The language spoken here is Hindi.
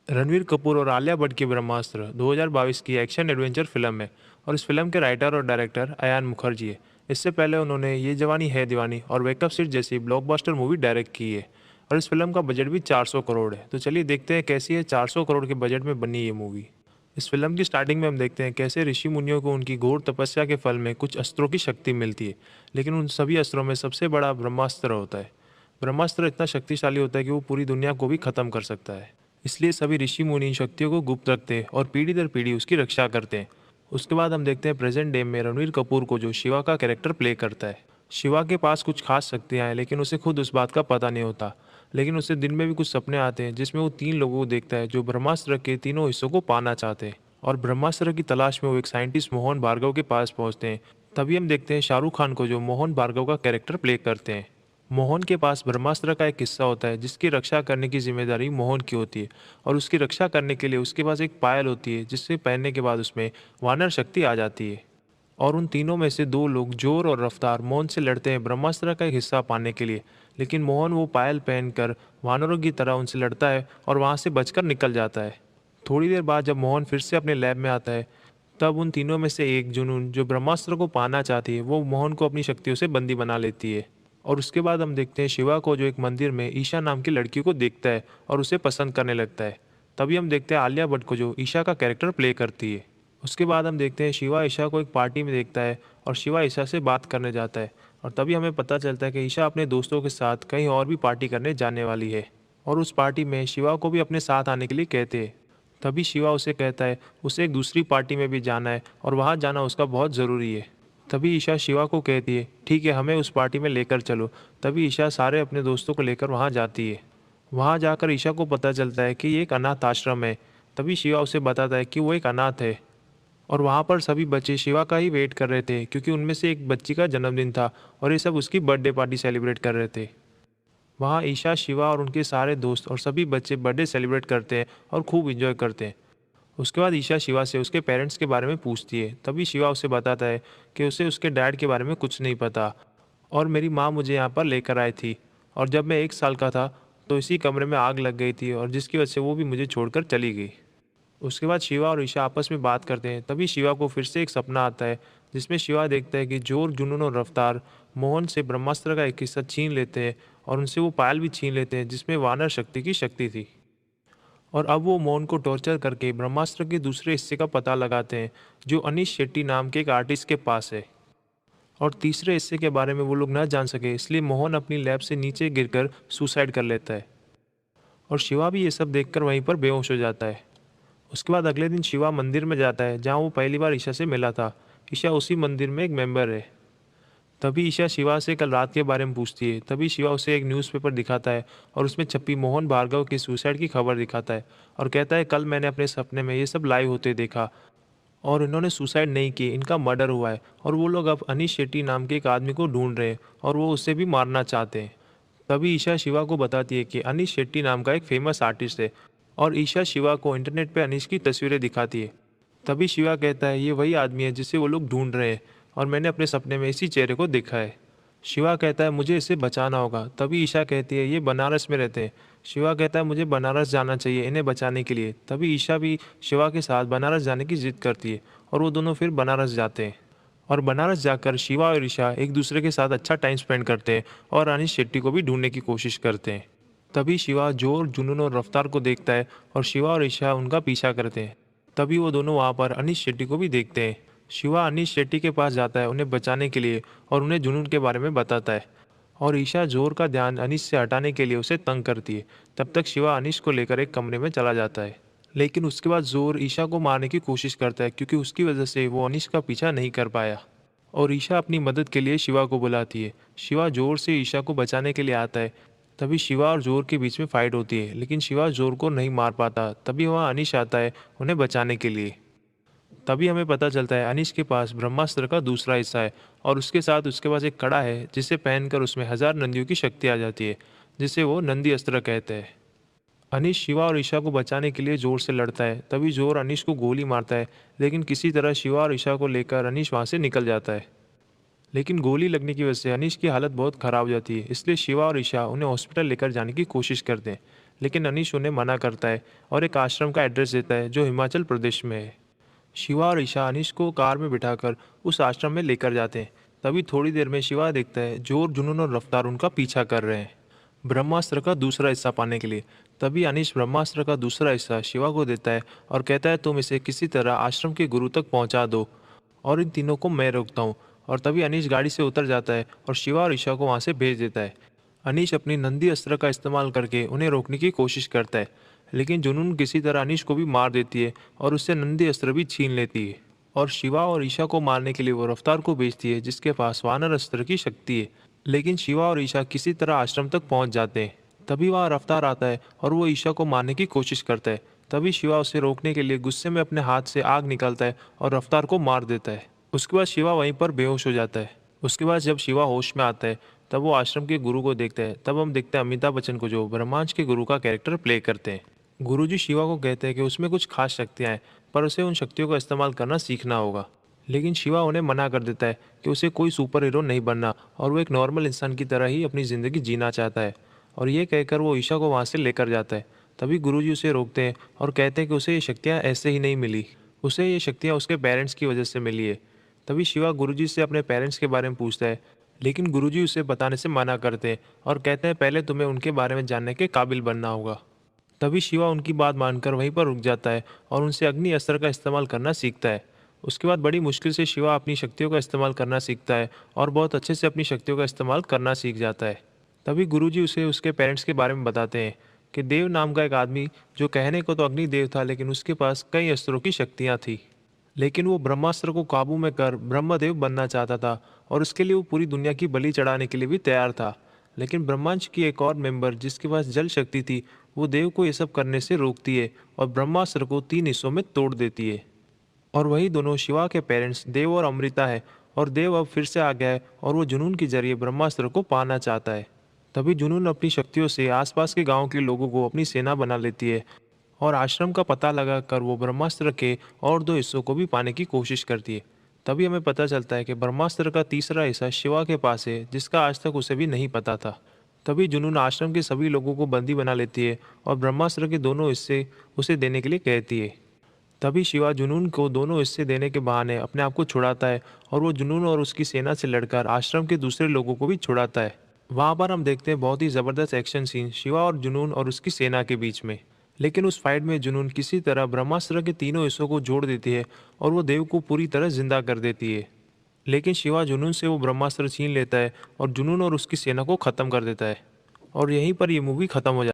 रणवीर कपूर और आलिया भट्ट की ब्रह्मास्त्र 2022 की एक्शन एडवेंचर फिल्म है और इस फिल्म के राइटर और डायरेक्टर अयान मुखर्जी है। इससे पहले उन्होंने ये जवानी है दीवानी और वेकअप सीट जैसी ब्लॉकबस्टर मूवी डायरेक्ट की है और इस फिल्म का बजट भी 400 करोड़ है। तो चलिए देखते हैं कैसी है 400 करोड़ के बजट में बनी ये मूवी। इस फिल्म की स्टार्टिंग में हम देखते हैं कैसे ऋषि मुनियों को उनकी घोर तपस्या के फल में कुछ अस्त्रों की शक्ति मिलती है, लेकिन उन सभी अस्त्रों में सबसे बड़ा ब्रह्मास्त्र होता है। ब्रह्मास्त्र इतना शक्तिशाली होता है कि वो पूरी दुनिया को भी खत्म कर सकता है। इसलिए सभी ऋषि मुनि इन शक्तियों को गुप्त रखते हैं और पीढ़ी दर पीढ़ी उसकी रक्षा करते हैं। उसके बाद हम देखते हैं प्रेजेंट डे में रणवीर कपूर को, जो शिवा का कैरेक्टर प्ले करता है। शिवा के पास कुछ खास शक्तियां हैं, लेकिन उसे खुद उस बात का पता नहीं होता। लेकिन उसे दिन में भी कुछ सपने आते हैं जिसमें वो 3 लोगों को देखता है जो ब्रह्मास्त्र के तीनों हिस्सों को पाना चाहते हैं। और ब्रह्मास्त्र की तलाश में वो एक साइंटिस्ट मोहन भार्गव के पास पहुंचते हैं। तभी हम देखते हैं शाहरुख खान को, जो मोहन भार्गव का कैरेक्टर प्ले करते हैं। मोहन के पास ब्रह्मास्त्र का एक किस्सा होता है जिसकी रक्षा करने की जिम्मेदारी मोहन की होती है। और उसकी रक्षा करने के लिए उसके पास एक पायल होती है जिससे पहनने के बाद उसमें वानर शक्ति आ जाती है। और उन तीनों में से 2 लोग, जोर और रफ्तार, मोहन से लड़ते हैं ब्रह्मास्त्र का एक हिस्सा पाने के लिए। लेकिन मोहन वो पायल पहनकर वानरों की तरह उनसे लड़ता है और वहाँ से बचकर निकल जाता है। थोड़ी देर बाद जब मोहन फिर से अपने लैब में आता है, तब उन तीनों में से एक, जुनून, जो ब्रह्मास्त्र को पाना चाहती है, वो मोहन को अपनी शक्तियों से बंदी बना लेती है। और उसके बाद हम देखते हैं शिवा को, जो एक मंदिर में ईशा नाम की लड़की को देखता है और उसे पसंद करने लगता है। तभी हम देखते हैं आलिया भट्ट को, जो ईशा का कैरेक्टर प्ले करती है। उसके बाद हम देखते हैं शिवा ईशा को एक पार्टी में देखता है और शिवा ईशा से बात करने जाता है। और तभी हमें पता चलता है कि ईशा अपने दोस्तों के साथ कहीं और भी पार्टी करने जाने वाली है और उस पार्टी में शिवा को भी अपने साथ आने के लिए कहते हैं। तभी शिवा उसे कहता है उसे एक दूसरी पार्टी में भी जाना है और वहाँ जाना उसका बहुत ज़रूरी है। तभी ईशा शिवा को कहती है, ठीक है, हमें उस पार्टी में लेकर चलो। तभी ईशा सारे अपने दोस्तों को लेकर वहाँ जाती है। वहाँ जाकर ईशा को पता चलता है कि ये एक अनाथ आश्रम है। तभी शिवा उसे बताता है कि वो एक अनाथ है और वहाँ पर सभी बच्चे शिवा का ही वेट कर रहे थे, क्योंकि उनमें से एक बच्ची का जन्मदिन था और ये सब उसकी बर्थडे पार्टी सेलिब्रेट कर रहे थे। वहाँ ईशा, शिवा और उनके सारे दोस्त और सभी बच्चे बर्थडे सेलिब्रेट करते हैं और खूब इंजॉय करते हैं। उसके बाद ईशा शिवा से उसके पेरेंट्स के बारे में पूछती है। तभी शिवा उसे बताता है कि उसे उसके डैड के बारे में कुछ नहीं पता और मेरी माँ मुझे यहाँ पर लेकर आई थी और जब मैं 1 साल का था तो इसी कमरे में आग लग गई थी और जिसकी वजह से वो भी मुझे छोड़कर चली गई। उसके बाद शिवा और ईशा आपस में बात करते हैं। तभी शिवा को फिर से एक सपना आता है जिसमें शिवा देखता है कि जोर, जुनून और रफ्तार मोहन से ब्रह्मास्त्र का एक हिस्सा छीन लेते हैं और उनसे वो पायल भी छीन लेते हैं जिसमें वानर शक्ति की शक्ति थी। और अब वो मोहन को टॉर्चर करके ब्रह्मास्त्र के दूसरे हिस्से का पता लगाते हैं, जो अनीश शेट्टी नाम के एक आर्टिस्ट के पास है। और तीसरे हिस्से के बारे में वो लोग न जान सके, इसलिए मोहन अपनी लैब से नीचे गिरकर सुसाइड कर लेता है। और शिवा भी ये सब देखकर वहीं पर बेहोश हो जाता है। उसके बाद अगले दिन शिवा मंदिर में जाता है जहाँ वो पहली बार ईशा से मिला था। ईशा उसी मंदिर में एक मेंबर है। तभी ईशा शिवा से कल रात के बारे में पूछती है। तभी शिवा उसे एक न्यूज़पेपर दिखाता है और उसमें छपी मोहन भार्गव की सुसाइड की खबर दिखाता है और कहता है, कल मैंने अपने सपने में ये सब लाइव होते देखा और इन्होंने सुसाइड नहीं की, इनका मर्डर हुआ है और वो लोग अब अनीश शेट्टी नाम के एक आदमी को ढूंढ रहे हैं और वो उसे भी मारना चाहते हैं। तभी ईशा शिवा को बताती है कि अनीश शेट्टी नाम का एक फेमस आर्टिस्ट है और ईशा शिवा को इंटरनेट पे अनीश की तस्वीरें दिखाती है। तभी शिवा कहता है, ये वही आदमी है जिसे वो लोग ढूंढ रहे हैं और मैंने अपने सपने में इसी चेहरे को देखा है। शिवा कहता है, मुझे इसे बचाना होगा। तभी ईशा कहती है, ये बनारस में रहते हैं। शिवा कहता है, मुझे बनारस जाना चाहिए इन्हें बचाने के लिए। तभी ईशा भी शिवा के साथ बनारस जाने की जिद करती है और वो दोनों फिर बनारस जाते हैं। और बनारस जाकर शिवा और ईशा एक दूसरे के साथ अच्छा टाइम स्पेंड करते हैं और अनीश शेट्टी को भी ढूंढने की कोशिश करते हैं। तभी शिवा जोर, जुनून और रफ्तार को देखता है और शिवा और ईशा उनका पीछा करते हैं। तभी वो दोनों वहाँ पर अनीश शेट्टी को भी देखते हैं। शिवा अनीश शेट्टी के पास जाता है उन्हें बचाने के लिए और उन्हें जुनून के बारे में बताता है। और ईशा जोर का ध्यान अनीश से हटाने के लिए उसे तंग करती है। तब तक शिवा अनीश को लेकर एक कमरे में चला जाता है। लेकिन उसके बाद जोर ईशा को मारने की कोशिश करता है, क्योंकि उसकी वजह से वो अनीश का पीछा नहीं कर पाया। और ईशा अपनी मदद के लिए शिवा को बुलाती है। शिवा जोर से ईशा को बचाने के लिए आता है। तभी शिवा और जोर के बीच में फाइट होती है, लेकिन शिवा जोर को नहीं मार पाता। तभी वहाँ अनीश आता है उन्हें बचाने के लिए। तभी हमें पता चलता है अनीश के पास ब्रह्मास्त्र का दूसरा हिस्सा है और उसके साथ उसके पास एक कड़ा है जिसे पहनकर उसमें 1000 नंदियों की शक्ति आ जाती है, जिसे वो नंदी अस्त्र कहते हैं। अनीश शिवा और ईशा को बचाने के लिए जोर से लड़ता है। तभी जोर अनीश को गोली मारता है, लेकिन किसी तरह शिवा और ईशा को लेकर अनीश वहाँ से निकल जाता है। लेकिन गोली लगने की वजह से अनीश की हालत बहुत ख़राब हो जाती है, इसलिए शिवा और ईशा उन्हें हॉस्पिटल लेकर जाने की कोशिश करते हैं। लेकिन अनीश उन्हें मना करता है और एक आश्रम का एड्रेस देता है जो हिमाचल प्रदेश में है। शिवा और ईशा अनीश को कार में बिठाकर उस आश्रम में लेकर जाते हैं। तभी थोड़ी देर में शिवा देखता है जोर, जुनून और रफ्तार उनका पीछा कर रहे हैं ब्रह्मास्त्र का दूसरा हिस्सा पाने के लिए। तभी अनीश ब्रह्मास्त्र का दूसरा हिस्सा शिवा को देता है और कहता है तुम इसे किसी तरह आश्रम के गुरु तक पहुंचा दो और इन तीनों को मैं रोकता हूँ। और तभी अनीश गाड़ी से उतर जाता है और शिवा और ईशा को वहाँ से भेज देता है। अनीश अपनी नंदी अस्त्र का इस्तेमाल करके उन्हें रोकने की कोशिश करता है, लेकिन जुनून किसी तरह अनीश को भी मार देती है और उससे नंदी अस्त्र भी छीन लेती है। और शिवा और ईशा को मारने के लिए वो रफ्तार को भेजती है जिसके पास वानर अस्त्र की शक्ति है। लेकिन शिवा और ईशा किसी तरह आश्रम तक पहुंच जाते हैं। तभी वहाँ रफ्तार आता है और वो ईशा को मारने की कोशिश करता है। तभी शिवा उसे रोकने के लिए गुस्से में अपने हाथ से आग निकालता है और रफ्तार को मार देता है। उसके बाद शिवा वहीं पर बेहोश हो जाता है। उसके बाद जब शिवा होश में आता है तब वो आश्रम के गुरु को देखता है। तब हम देखते हैं अमिताभ बच्चन को जो ब्रह्मांड के गुरु का कैरेक्टर प्ले करते हैं। गुरुजी शिवा को कहते हैं कि उसमें कुछ खास शक्तियाँ हैं पर उसे उन शक्तियों का इस्तेमाल करना सीखना होगा। लेकिन शिवा उन्हें मना कर देता है कि उसे कोई सुपर हीरो नहीं बनना और वो एक नॉर्मल इंसान की तरह ही अपनी ज़िंदगी जीना चाहता है। और ये कहकर वो ईशा को वहाँ से लेकर जाता है। तभी गुरुजी उसे रोकते हैं और कहते हैं कि उसे ये शक्तियाँ ऐसे ही नहीं मिली, उसे ये शक्तियाँ उसके पेरेंट्स की वजह से मिली है। तभी शिवा गुरुजी से अपने पेरेंट्स के बारे में पूछता है, लेकिन गुरुजी उसे बताने से मना करते हैं और कहते हैं पहले तुम्हें उनके बारे में जानने के काबिल बनना होगा। तभी शिवा उनकी बात मानकर वहीं पर रुक जाता है और उनसे अग्नि अस्त्र का इस्तेमाल करना सीखता है। उसके बाद बड़ी मुश्किल से शिवा अपनी शक्तियों का इस्तेमाल करना सीखता है और बहुत अच्छे से अपनी शक्तियों का इस्तेमाल करना सीख जाता है। तभी गुरुजी उसे उसके पेरेंट्स के बारे में बताते हैं कि देव नाम का एक आदमी जो कहने को तो अग्निदेव था लेकिन उसके पास कई अस्त्रों की शक्तियाँ थी। लेकिन वो ब्रह्मास्त्र को काबू में कर ब्रह्मदेव बनना चाहता था और उसके लिए वो पूरी दुनिया की बलि चढ़ाने के लिए भी तैयार था। लेकिन ब्रह्मांड की एक और मेंबर जिसके पास जल शक्ति थी वो देव को ये सब करने से रोकती है और ब्रह्मास्त्र को 3 हिस्सों में तोड़ देती है। और वही दोनों शिवा के पेरेंट्स देव और अमृता है। और देव अब फिर से आ गया है और वो जुनून के जरिए ब्रह्मास्त्र को पाना चाहता है। तभी जुनून अपनी शक्तियों से आसपास के गांव के लोगों को अपनी सेना बना लेती है और आश्रम का पता लगाकर वो ब्रह्मास्त्र के और 2 हिस्सों को भी पाने की कोशिश करती है। तभी हमें पता चलता है कि ब्रह्मास्त्र का तीसरा हिस्सा शिवा के पास है जिसका आज तक उसे भी नहीं पता था। तभी जुनून आश्रम के सभी लोगों को बंदी बना लेती है और ब्रह्मास्त्र के दोनों हिस्से उसे देने के लिए कहती है। तभी शिवा जुनून को दोनों हिस्से देने के बहाने अपने आप को छुड़ाता है और वो जुनून और उसकी सेना से लड़कर आश्रम के दूसरे लोगों को भी छुड़ाता है। वहाँ पर हम देखते हैं बहुत ही ज़बरदस्त एक्शन सीन शिवा और जुनून और उसकी सेना के बीच में। लेकिन उस फाइट में जुनून किसी तरह ब्रह्मास्त्र के तीनों हिस्सों को जोड़ देती है और वो देव को पूरी तरह जिंदा कर देती है। लेकिन शिवा जुनून से वो ब्रह्मास्त्र छीन लेता है और जुनून और उसकी सेना को ख़त्म कर देता है। और यहीं पर ये मूवी ख़त्म हो जाती है।